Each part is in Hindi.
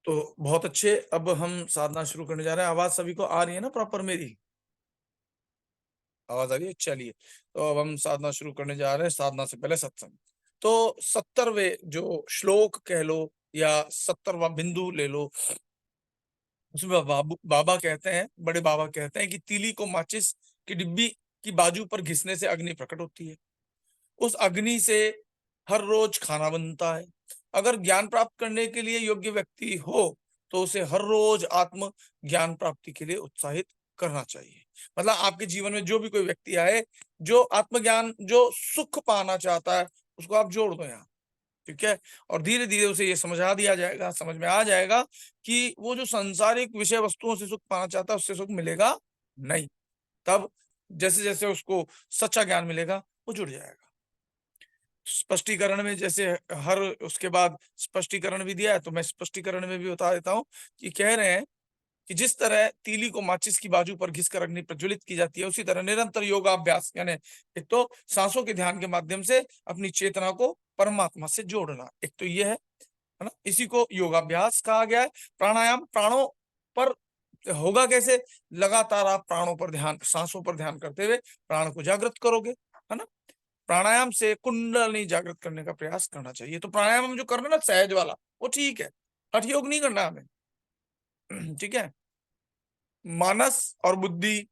तो बहुत अच्छे, अब हम साधना शुरू करने जा रहे हैं। आवाज सभी को आ रही है ना प्रॉपर मेरी? आवाज आ रही है? चलिए, तो अब हम साधना शुरू करने जा रहे हैं। साधना से पहले सत्संग। तो 70वें जो श्लोक कह लो या 70वां बिंदु ले लो, उसमें बाबा कहते हैं, बड़े बाबा कहते हैं कि तीली को माचिस की डिब्बी की बाजू पर घिसने से अग्नि प्रकट होती है। उस अग्नि से हर रोज खाना बनता है। अगर ज्ञान प्राप्त करने के लिए योग्य व्यक्ति हो तो उसे हर रोज आत्म ज्ञान प्राप्ति के लिए उत्साहित करना चाहिए। मतलब आपके जीवन में जो भी कोई व्यक्ति आए, जो आत्मज्ञान, जो सुख पाना चाहता है, उसको आप जोड़ दो यहाँ। ठीक है? और धीरे धीरे उसे ये समझा दिया जाएगा, समझ में आ जाएगा कि वो जो सांसारिक विषय वस्तुओं से सुख पाना चाहता है, उससे सुख मिलेगा नहीं। तब जैसे जैसे उसको सच्चा ज्ञान मिलेगा, वो जुड़ जाएगा। स्पष्टीकरण में जैसे हर उसके बाद स्पष्टीकरण भी दिया है, तो मैं स्पष्टीकरण में भी बता देता हूँ कि कह रहे हैं कि जिस तरह तीली को माचिस की बाजू पर घिसकर अग्नि प्रज्वलित की जाती है, उसी तरह निरंतर योगाभ्यास, यानी एक तो सांसों के ध्यान के माध्यम से अपनी चेतना को परमात्मा से जोड़ना, एक तो ये है ना? इसी को योगाभ्यास कहा गया है। प्राणायाम, प्राणों पर होगा कैसे? लगातार आप प्राणों पर ध्यान, सांसों पर ध्यान करते हुए प्राण को जागृत करोगे, है ना? प्राणायाम से कुंडलिनी जागृत करने का प्रयास करना चाहिए। तो प्राणायाम हम जो कर रहे हैं ना, सहज वाला, वो ठीक है। हठ योग नहीं करना हमें। ठीक है? मानस और बुद्धि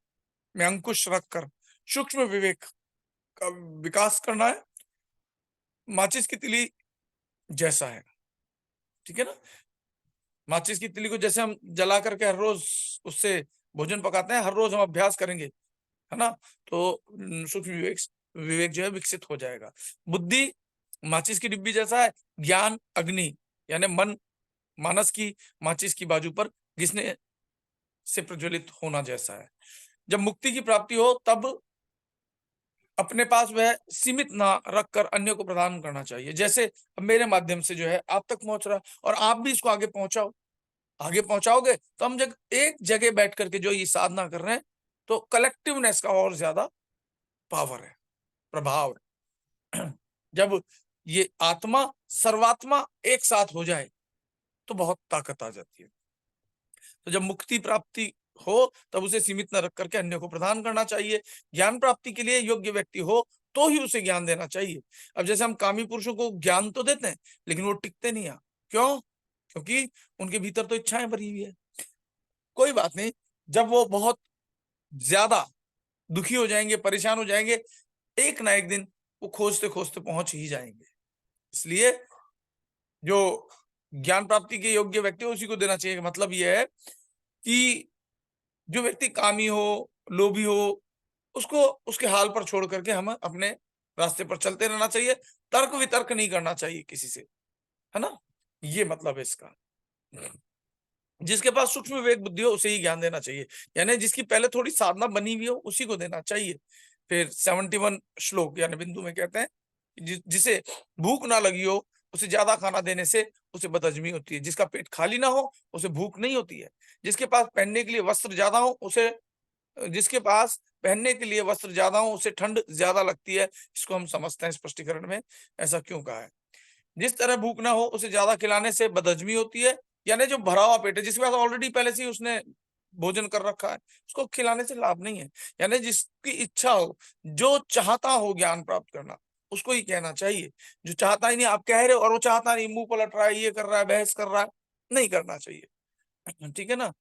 में अंकुश रखकर सूक्ष्म विवेक का विकास करना है। माचिस की तिली जैसा है, ठीक है ना? माचिस की तिली को जैसे हम जला करके हर रोज उससे भोजन पकाते हैं, हर रोज हम अभ्यास करेंगे, है ना? तो सूक्ष्म विवेक विवेक जो है विकसित हो जाएगा। बुद्धि माचिस की डिब्बी जैसा है। ज्ञान अग्नि, यानी मन मानस की माचिस की बाजू पर घिसने से प्रज्वलित होना जैसा है। जब मुक्ति की प्राप्ति हो तब अपने पास वह सीमित ना रखकर अन्य को प्रदान करना चाहिए। जैसे अब मेरे माध्यम से जो है आप तक पहुंच रहा है, और आप भी इसको आगे पहुंचाओ। आगे पहुंचाओगे तो हम जब एक जगह बैठ करके जो ये साधना कर रहे हैं, तो कलेक्टिवनेस का और ज्यादा पावर है, प्रभाव है। जब ये आत्मा सर्वात्मा एक साथ हो जाए तो बहुत ताकत आ जाती है। तो जब मुक्ति प्राप्ति हो तब उसे सीमित न रख करके अन्य को प्रदान करना चाहिए। ज्ञान प्राप्ति के लिए योग्य व्यक्ति हो तो ही उसे ज्ञान देना चाहिए। अब जैसे हम कामी पुरुषों को ज्ञान तो देते हैं, लेकिन वो टिकते नहीं है। क्यों? क्योंकि उनके भीतर तो इच्छाएं भरी हुई है। कोई बात नहीं, जब वो बहुत ज्यादा दुखी हो जाएंगे, परेशान हो जाएंगे, एक ना एक दिन वो खोजते खोजते पहुंच ही जाएंगे। इसलिए जो ज्ञान प्राप्ति के योग्य व्यक्ति है उसी को देना चाहिए। मतलब यह है कि जो व्यक्ति कामी हो, लोभी हो, उसको उसके हाल पर छोड़ करके हम अपने रास्ते पर चलते रहना चाहिए। तर्क वितर्क नहीं करना चाहिए किसी से, है ना? ये मतलब है इसका। जिसके पास सूक्ष्म विवेक बुद्धि हो उसे ही ज्ञान देना चाहिए, यानी जिसकी पहले थोड़ी साधना बनी हुई हो उसी को देना चाहिए। फिर 71 श्लोक यानी बिंदु में कहते हैं जिसे भूख ना लगी हो उसे ज्यादा खाना देने से उसे बदहजमी होती है। जिसका पेट खाली ना हो उसे भूख नहीं होती है। जिसके पास पहनने के लिए वस्त्र ज्यादा हो उसे जिसके पास पहनने के लिए वस्त्र ज्यादा हो उसे ठंड ज्यादा लगती है। इसको हम समझते हैं स्पष्टीकरण में ऐसा क्यों कहा है। जिस तरह भूख ना हो उसे ज्यादा खिलाने से बदहजमी होती है, यानी जो भरा हुआ पेट है, जिसके पास ऑलरेडी पहले से ही उसने भोजन कर रखा है, उसको खिलाने से लाभ नहीं है। यानी जिसकी इच्छा हो, जो चाहता हो ज्ञान प्राप्त करना, उसको ही कहना चाहिए। जो चाहता ही नहीं, आप कह रहे हो और वो चाहता नहीं, मुंह पलट रहा है, ये कर रहा है, बहस कर रहा है, नहीं करना चाहिए। ठीक है ना?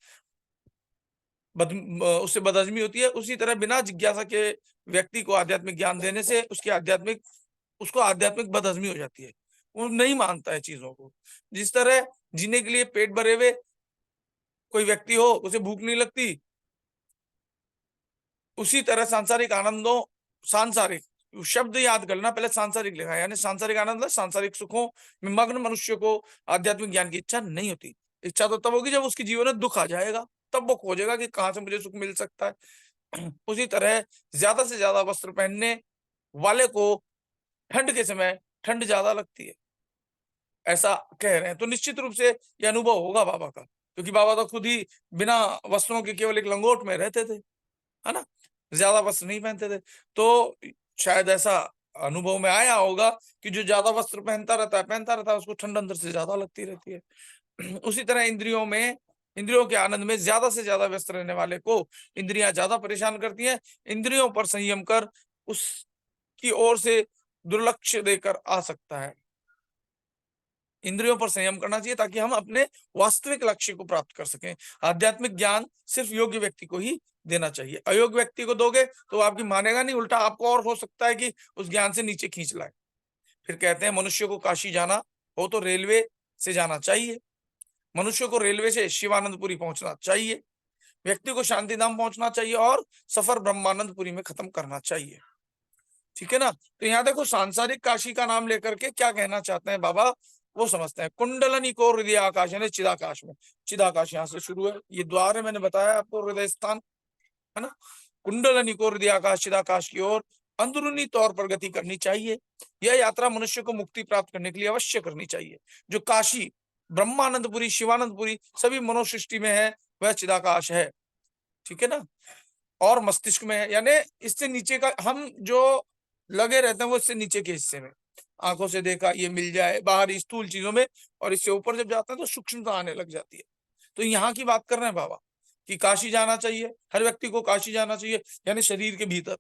उससे बदहजमी होती है। उसी तरह बिना जिज्ञासा के व्यक्ति को आध्यात्मिक ज्ञान देने से उसको आध्यात्मिक बदहजमी हो जाती है। वो नहीं मानता है चीजों को। जिस तरह जीने के लिए पेट भरे हुए कोई व्यक्ति हो उसे भूख नहीं लगती, उसी तरह सांसारिक आनंदों, सांसारिक शब्द याद कर लेना, पहले सांसारिक लिखा है, यानी सांसारिक आनंद, सांसारिक सुखों में मग्न मनुष्य को आध्यात्मिक ज्ञान की इच्छा नहीं होती। इच्छा तो तब होगी जब उसके जीवन में दुख आ जाएगा, तब वो खोजेगा कि कहां से मुझे सुख मिल सकता है। उसी तरह ज्यादा से ज्यादा वस्त्र पहनने वाले को ठंड के समय ठंड ज्यादा लगती है, ऐसा कह रहे हैं। तो निश्चित रूप से ये अनुभव होगा बाबा का, क्योंकि बाबा तो खुद ही बिना वस्त्रों के केवल एक लंगोट में रहते थे, है ना? ज्यादा वस्त्र नहीं पहनते थे। तो शायद ऐसा अनुभव में आया होगा कि जो ज्यादा वस्त्र पहनता रहता है उसको ठंड अंदर से ज्यादा लगती रहती है। उसी तरह इंद्रियों के आनंद में ज्यादा से ज्यादा व्यस्त रहने वाले को इंद्रियां ज्यादा परेशान करती हैं। इंद्रियों पर संयम कर उसकी ओर से दुर्लक्ष्य देकर आ सकता है। इंद्रियों पर संयम करना चाहिए ताकि हम अपने वास्तविक लक्ष्य को प्राप्त कर सकें। आध्यात्मिक ज्ञान सिर्फ योग्य व्यक्ति को ही देना चाहिए। अयोग्य व्यक्ति को दोगे तो आपकी मानेगा नहीं, उल्टा आपको और हो सकता है कि उस ज्ञान से नीचे खींच लाए। फिर कहते हैं मनुष्य को काशी जाना हो तो रेलवे से जाना चाहिए। मनुष्य को रेलवे से शिवानंदपुरी पहुंचना चाहिए। व्यक्ति को शांतिधाम पहुंचना चाहिए और सफर ब्रह्मानंदपुरी में खत्म करना चाहिए। ठीक है ना। तो यहाँ देखो सांसारिक काशी का नाम लेकर के क्या कहना चाहते हैं बाबा, वो समझते हैं। कुंडलनी को हृदय आकाश यानी चिदाकाश में, चिदाकाश यहाँ से शुरू है, ये द्वार है, मैंने बताया आपको हृदय स्थान है ना। कुंडलनी को हृदय आकाश चिदाकाश की ओर अंदरूनी तौर पर गति करनी चाहिए। यह यात्रा मनुष्य को मुक्ति प्राप्त करने के लिए अवश्य करनी चाहिए। जो काशी ब्रह्मानंदपुरी शिवानंदपुरी सभी मनोसृष्टि में है वह चिदाकाश है। ठीक है ना। और मस्तिष्क में है, यानी इससे नीचे का हम जो लगे रहते हैं वो इससे नीचे के हिस्से में, आंखों से देखा ये मिल जाए बाहरी स्थूल चीजों में, और इससे ऊपर जब जाता है तो सूक्ष्मता आने लग जाती है। तो यहाँ की बात कर रहे हैं बाबा कि काशी जाना चाहिए, हर व्यक्ति को काशी जाना चाहिए, यानी शरीर के भीतर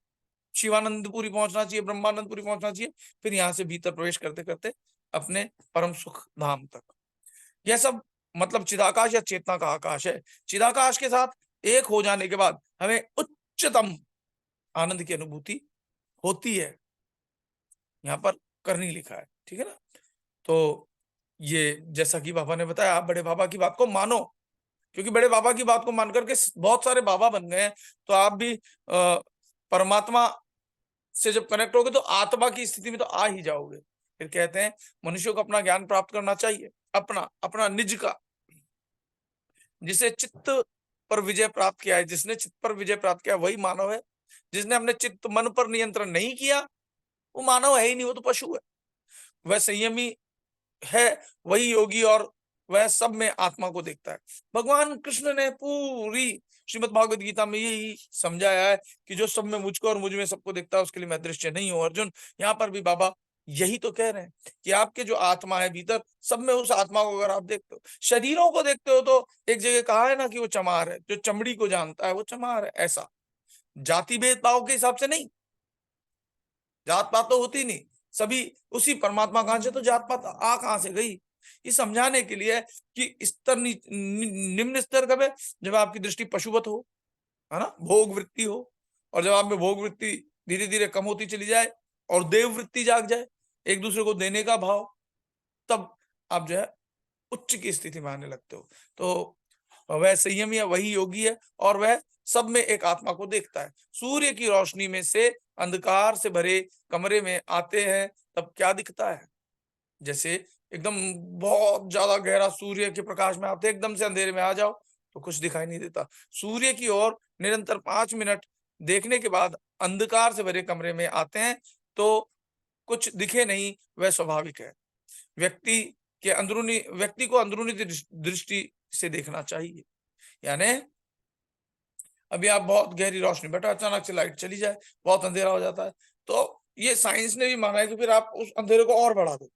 शिवानंदपुरी पहुंचना चाहिए, ब्रह्मानंदपुरी पहुंचना चाहिए, फिर यहाँ से भीतर प्रवेश करते करते अपने परम सुख धाम तक। यह सब मतलब चिदाकाश या चेतना का आकाश है। चिदाकाश के साथ एक हो जाने के बाद हमें उच्चतम आनंद की अनुभूति होती है, यहाँ पर करनी लिखा है। ठीक है ना। तो ये जैसा कि बाबा ने बताया, आप बड़े बाबा की बात को मानो, क्योंकि बड़े बाबा की बात को मान करके बहुत सारे बाबा बन गए हैं। तो आप भी परमात्मा से जब कनेक्ट होगे तो आत्मा की स्थिति में तो आ ही जाओगे। फिर कहते हैं मनुष्य को अपना ज्ञान प्राप्त करना चाहिए, अपना अपना निज का, जिसे चित्त पर विजय प्राप्त किया है। जिसने चित्त पर विजय प्राप्त किया वही मानव है। जिसने अपने चित्त मन पर नियंत्रण नहीं किया वो मानव है ही नहीं, वो तो पशु है। वह संयमी है वही योगी, और वह सब में आत्मा को देखता है। भगवान कृष्ण ने पूरी श्रीमद् भागवत गीता में यही समझाया है कि जो सब में मुझको और मुझ में सबको देखता है उसके लिए मैं दृश्य नहीं हूं। अर्जुन, यहाँ पर भी बाबा यही तो कह रहे हैं कि आपके जो आत्मा है भीतर, सब में उस आत्मा को अगर आप देखते हो, शरीरों को देखते हो, तो एक जगह कहा है ना कि वो चमार है, जो चमड़ी को जानता है वो चमार है। ऐसा जाति भेदभाव के हिसाब से नहीं, जात पात तो होती नहीं, सभी उसी परमात्मा कहां से, तो जात पात आ कहां से गई। ये समझाने के लिए कि स्तर निम्न स्तर कब है, जब आपकी दृष्टि पशुवत हो, है ना, भोग वृत्ति हो, और जब आप में भोग वृत्ति धीरे धीरे कम होती चली जाए और देव वृत्ति जाग जाए, एक दूसरे को देने का भाव, तब आप जो है उच्च की स्थिति में आने लगते हो। तो वह संयमी है वही योगी है, और वह सब में एक आत्मा को देखता है। सूर्य की रोशनी में से अंधकार से भरे कमरे में आते हैं तब क्या दिखता है। जैसे एकदम बहुत ज्यादा गहरा सूर्य के प्रकाश में आते एकदम से अंधेरे में आ जाओ तो कुछ दिखाई नहीं देता। सूर्य की ओर निरंतर 5 मिनट देखने के बाद अंधकार से भरे कमरे में आते हैं तो कुछ दिखे नहीं, वह स्वाभाविक है। व्यक्ति को अंदरूनी दृष्टि से देखना चाहिए। यानी अभी आप बहुत गहरी रोशनी बैठा, अचानक से लाइट चली जाए, बहुत अंधेरा हो जाता है, तो ये साइंस ने भी माना है कि फिर आप उस अंधेरे को और बढ़ा दो।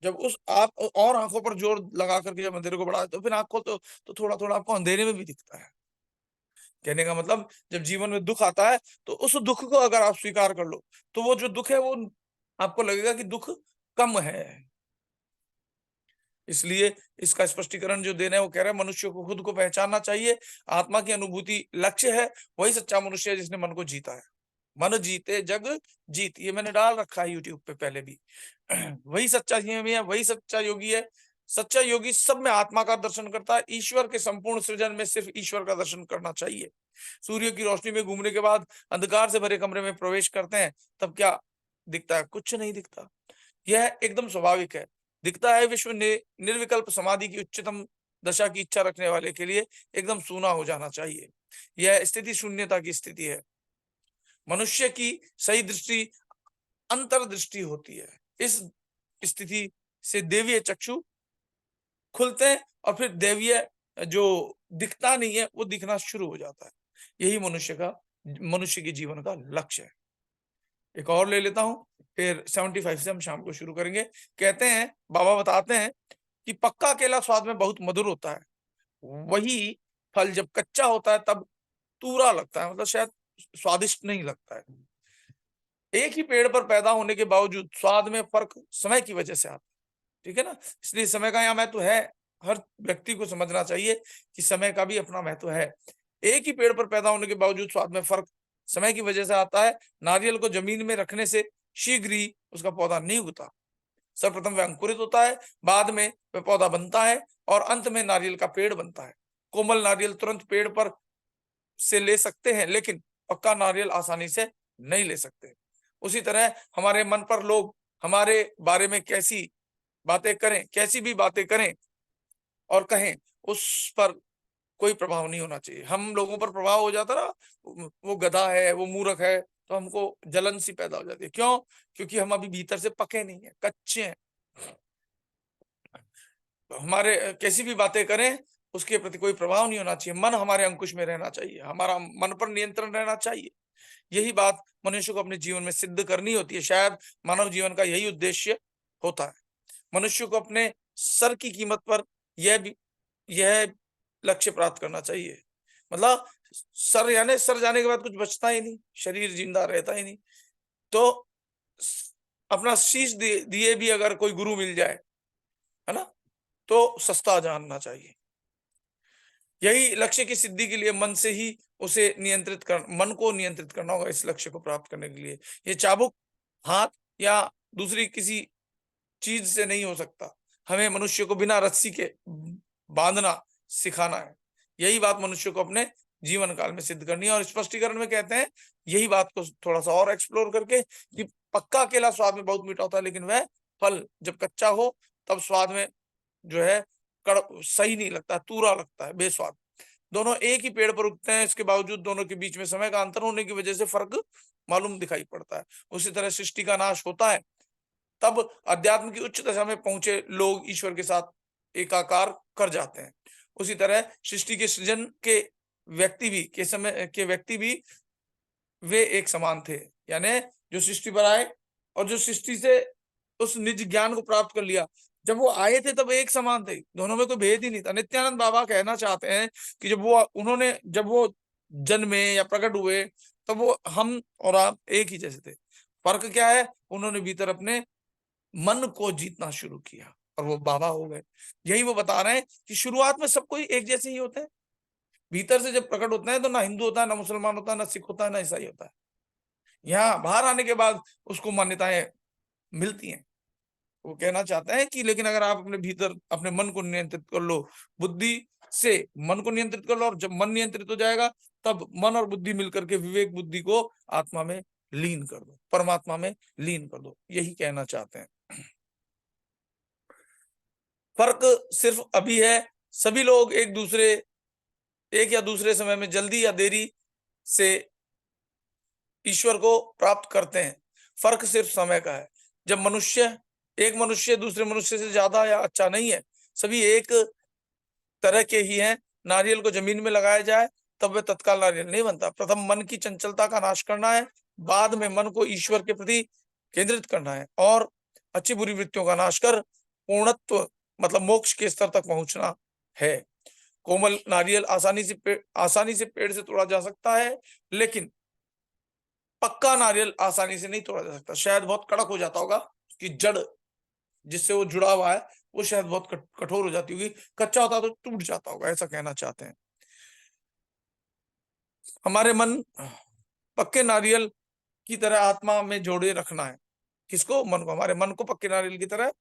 जब उस आप और आंखों पर जोर लगा करके जब अंधेरे को बढ़ा दो, फिर आंखों तो थोड़ा थोड़ा आपको अंधेरे में भी दिखता है। कहने का मतलब जब जीवन में दुख आता है तो उस दुख को अगर आप स्वीकार कर लो तो वो जो दुख है वो आपको लगेगा कि दुख कम है। इसलिए इसका स्पष्टीकरण जो देना है वो कह रहा है मनुष्य को खुद को पहचानना चाहिए। आत्मा की अनुभूति लक्ष्य है, वही सच्चा मनुष्य है जिसने मन को जीता है। मन जीते जग जीत, ये मैंने डाल रखा है यूट्यूब पे पहले भी। वही सच्चा है, वही सच्चा योगी है। सच्चा योगी सब में आत्मा का दर्शन करता है। ईश्वर के संपूर्ण सृजन में सिर्फ ईश्वर का दर्शन करना चाहिए। सूर्य की रोशनी में घूमने के बाद अंधकार से भरे कमरे में प्रवेश करते हैं तब क्या दिखता है, कुछ नहीं दिखता। यह एकदम स्वाभाविक है। दिखता है विश्व निर्विकल्प समाधि की उच्चतम दशा की इच्छा रखने वाले के लिए एकदम सूना हो जाना चाहिए। यह स्थिति शून्यता की स्थिति है। मनुष्य की सही दृष्टि अंतर्दृष्टि होती है। इस स्थिति से देवीय चक्षु खुलते हैं और फिर देवीय जो दिखता नहीं है वो दिखना शुरू हो जाता है। यही मनुष्य के जीवन का लक्ष्य है। एक और ले लेता हूं, फिर 75 से हम शाम को शुरू करेंगे। कहते हैं बाबा बताते हैं कि पक्का केला स्वाद में बहुत मधुर होता है, वही फल जब कच्चा होता है तब तूरा लगता है, मतलब शायद स्वादिष्ट नहीं लगता है। एक ही पेड़ पर पैदा होने के बावजूद स्वाद में फर्क समय की वजह से आता है, ठीक है ना। इसलिए समय का यहाँ महत्व है, हर व्यक्ति को समझना चाहिए कि समय का भी अपना महत्व है। एक ही पेड़ पर पैदा होने के बावजूद स्वाद में फर्क समय की वजह से आता है। नारियल को जमीन में रखने से शीघ्र ही उसका पौधा नहीं उगता। सर्वप्रथम वह अंकुरित होता है, बाद में वह पौधा बनता है और अंत में नारियल का पेड़ बनता है। कोमल नारियल तुरंत पेड़ पर से ले सकते हैं, लेकिन पक्का नारियल आसानी से नहीं ले सकते। उसी तरह हमारे मन पर लोग हमारे बारे में कैसी बातें करें, कैसी भी बातें करें और कहें, उस पर कोई प्रभाव नहीं होना चाहिए। हम लोगों पर प्रभाव हो जाता ना, वो गधा है, वो मूर्ख है, तो हमको जलन सी पैदा हो जाती है। क्यों? क्योंकि हम अभी भीतर से पके नहीं है, कच्चे हैं। हमारे कैसी भी बातें करें, उसके प्रति कोई प्रभाव नहीं होना चाहिए। मन हमारे अंकुश में रहना चाहिए, हमारा मन पर नियंत्रण रहना चाहिए। यही बात मनुष्य को अपने जीवन में सिद्ध करनी होती है। शायद मानव जीवन का यही उद्देश्य होता है। मनुष्य को अपने सर की कीमत पर यह लक्ष्य प्राप्त करना चाहिए। मतलब सर, यानी सर जाने के बाद कुछ बचता ही नहीं, शरीर जिंदा रहता ही नहीं। तो अपना शीश दिए भी अगर कोई गुरु मिल जाए, है ना, तो सस्ता जानना चाहिए। यही लक्ष्य की सिद्धि के लिए मन से ही उसे मन को नियंत्रित करना होगा। इस लक्ष्य को प्राप्त करने के लिए ये चाबुक हाथ या दूसरी किसी चीज से नहीं हो सकता। हमें मनुष्य को बिना रस्सी के बांधना सिखाना है। यही बात मनुष्य को अपने जीवन काल में सिद्ध करनी है। और स्पष्टीकरण में कहते हैं यही बात को थोड़ा सा और एक्सप्लोर करके कि पक्का केला स्वाद में बहुत मीठा होता है, लेकिन वह फल जब कच्चा हो तब स्वाद में जो है सही नहीं लगता, तूरा लगता है, बेस्वाद। दोनों एक ही पेड़ पर उगते हैं, इसके बावजूद दोनों के बीच में समय का अंतर होने की वजह से फर्क मालूम दिखाई पड़ता है। उसी तरह सृष्टि का नाश होता है, तब अध्यात्म की उच्च दशा में पहुंचे लोग ईश्वर के साथ एकाकार कर जाते हैं। उसी तरह सृष्टि के सृजन के व्यक्ति भी वे एक समान थे। यानी जो सृष्टि पर आए और जो सृष्टि से उस निज ज्ञान को प्राप्त कर लिया, जब वो आए थे तब एक समान थे, दोनों में कोई भेद ही नहीं था। नित्यानंद बाबा कहना चाहते हैं कि जब वो जन्मे या प्रकट हुए तब वो हम और आप एक ही जैसे थे। फर्क क्या है? उन्होंने भीतर अपने मन को जीतना शुरू किया और वो बाबा हो गए। यही वो बता रहे हैं कि शुरुआत में सब कोई एक जैसे ही होते हैं, भीतर से जब प्रकट होते हैं तो ना हिंदू होता है, ना मुसलमान होता है, ना सिख होता है, ना ईसाई होता है। यहाँ बाहर आने के बाद उसको मान्यताएं मिलती हैं। वो कहना चाहते हैं कि लेकिन अगर आप अपने भीतर अपने मन को नियंत्रित कर लो, बुद्धि से मन को नियंत्रित कर लो, और जब मन नियंत्रित हो जाएगा तब मन और बुद्धि मिलकर के विवेक बुद्धि को आत्मा में लीन कर दो, परमात्मा में लीन कर दो। यही कहना चाहते हैं। फर्क सिर्फ अभी है। सभी लोग एक या दूसरे समय में जल्दी या देरी से ईश्वर को प्राप्त करते हैं। फर्क सिर्फ समय का है। जब एक मनुष्य दूसरे मनुष्य से ज्यादा या अच्छा नहीं है, सभी एक तरह के ही हैं। नारियल को जमीन में लगाया जाए तब वह तत्काल नारियल नहीं बनता। प्रथम मन की चंचलता का नाश करना है, बाद में मन को ईश्वर के प्रति केंद्रित करना है और अच्छी बुरी वृत्तियों का नाश कर पूर्णत्व मतलब मोक्ष के स्तर तक पहुंचना है। कोमल नारियल आसानी से पेड़ से तोड़ा जा सकता है, लेकिन पक्का नारियल आसानी से नहीं तोड़ा जा सकता। शायद बहुत कड़क हो जाता होगा कि जड़ जिससे वो जुड़ा हुआ है वो शायद बहुत कठोर हो जाती होगी। कच्चा होता तो टूट जाता होगा, ऐसा कहना चाहते हैं। हमारे मन पक्के नारियल की तरह आत्मा में जोड़े रखना है। किसको? मन को। हमारे मन को पक्के नारियल की तरह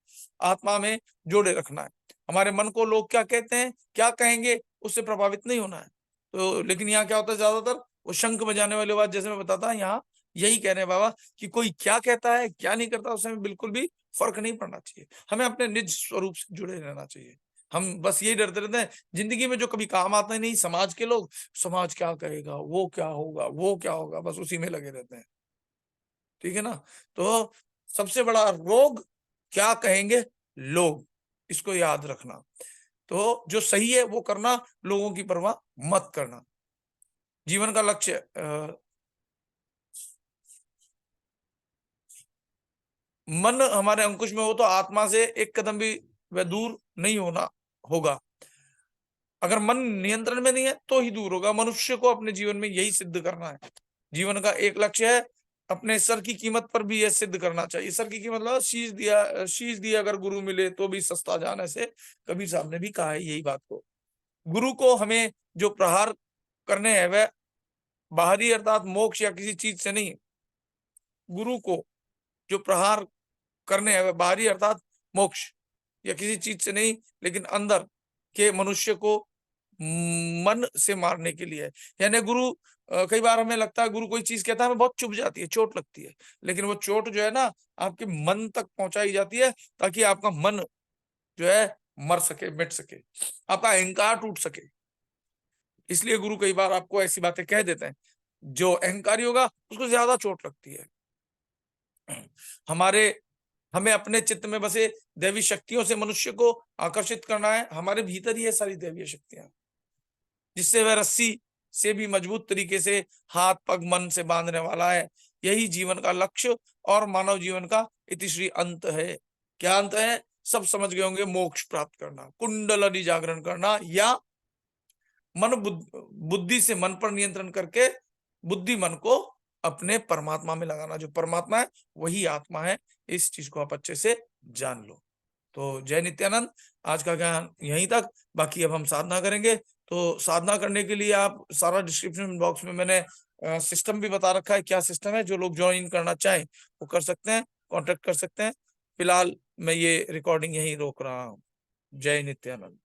आत्मा में जोड़े रखना है। हमारे मन को लोग क्या कहते हैं, क्या कहेंगे, उससे प्रभावित नहीं होना है। तो लेकिन यहाँ क्या होता है, ज्यादातर वो शंख बजाने वाली बात, जैसे मैं बताता, यहाँ यही कह रहे हैं बाबा कि कोई क्या कहता है क्या नहीं करता उससे बिल्कुल भी फर्क नहीं पड़ना चाहिए। हमें अपने निज स्वरूप से जुड़े रहना चाहिए। हम बस यही डरते रहते हैं जिंदगी में, जो कभी काम आता नहीं, समाज के लोग, समाज क्या कहेगा, वो क्या होगा, वो क्या होगा, बस उसी में लगे रहते हैं। ठीक है ना। तो सबसे बड़ा रोग क्या कहेंगे लोग, इसको याद रखना। तो जो सही है वो करना, लोगों की परवाह मत करना। जीवन का लक्ष्य मन हमारे अंकुश में हो तो आत्मा से एक कदम भी वह दूर नहीं होना होगा। अगर मन नियंत्रण में नहीं है तो ही दूर होगा। मनुष्य को अपने जीवन में यही सिद्ध करना है। जीवन का एक लक्ष्य है, अपने सर की कीमत पर भी यह सिद्ध करना चाहिए। सर की कीमत मतलब शीश दिया अगर गुरु मिले तो भी सस्ता जाने से, कबीर साहब ने भी कहा है यही बात को। गुरु को हमें जो प्रहार करने हैं वह बाहरी अर्थात मोक्ष या किसी चीज से नहीं। गुरु को जो प्रहार करने हैं वह बाहरी अर्थात मोक्ष या किसी चीज से नहीं, लेकिन अंदर के मनुष्य को मन से मारने के लिए है। यानी गुरु कई बार हमें लगता है गुरु कोई चीज कहता है हमें बहुत चुभ जाती है, चोट लगती है, लेकिन वो चोट जो है ना आपके मन तक पहुंचाई जाती है ताकि आपका मन जो है मर सके, मिट सके, आपका अहंकार टूट सके। इसलिए गुरु कई बार आपको ऐसी बातें कह देते हैं। जो अहंकारी होगा उसको ज्यादा चोट लगती है। हमारे हमें अपने चित्त में बसे दैवी शक्तियों से मनुष्य को आकर्षित करना है। हमारे भीतर ही है सारी दैवीय शक्तियां, जिससे वह रस्सी से भी मजबूत तरीके से हाथ पग मन से बांधने वाला है। यही जीवन का लक्ष्य और मानव जीवन का इतिश्री अंत है। क्या अंत है? सब समझ गए होंगे, मोक्ष प्राप्त करना, कुंडली जागरण करना, या मन बुद्धि से मन पर नियंत्रण करके बुद्धि मन को अपने परमात्मा में लगाना। जो परमात्मा है वही आत्मा है। इस चीज को आप अच्छे से जान लो। तो जय नित्यानंद। आज का ज्ञान यहीं तक। बाकी अब हम साधना करेंगे। तो साधना करने के लिए आप सारा डिस्क्रिप्शन बॉक्स में मैंने सिस्टम भी बता रखा है, क्या सिस्टम है। जो लोग ज्वाइन करना चाहें वो कर सकते हैं, कांटेक्ट कर सकते हैं। फिलहाल मैं ये रिकॉर्डिंग यहीं रोक रहा हूँ। जय नित्यानंद।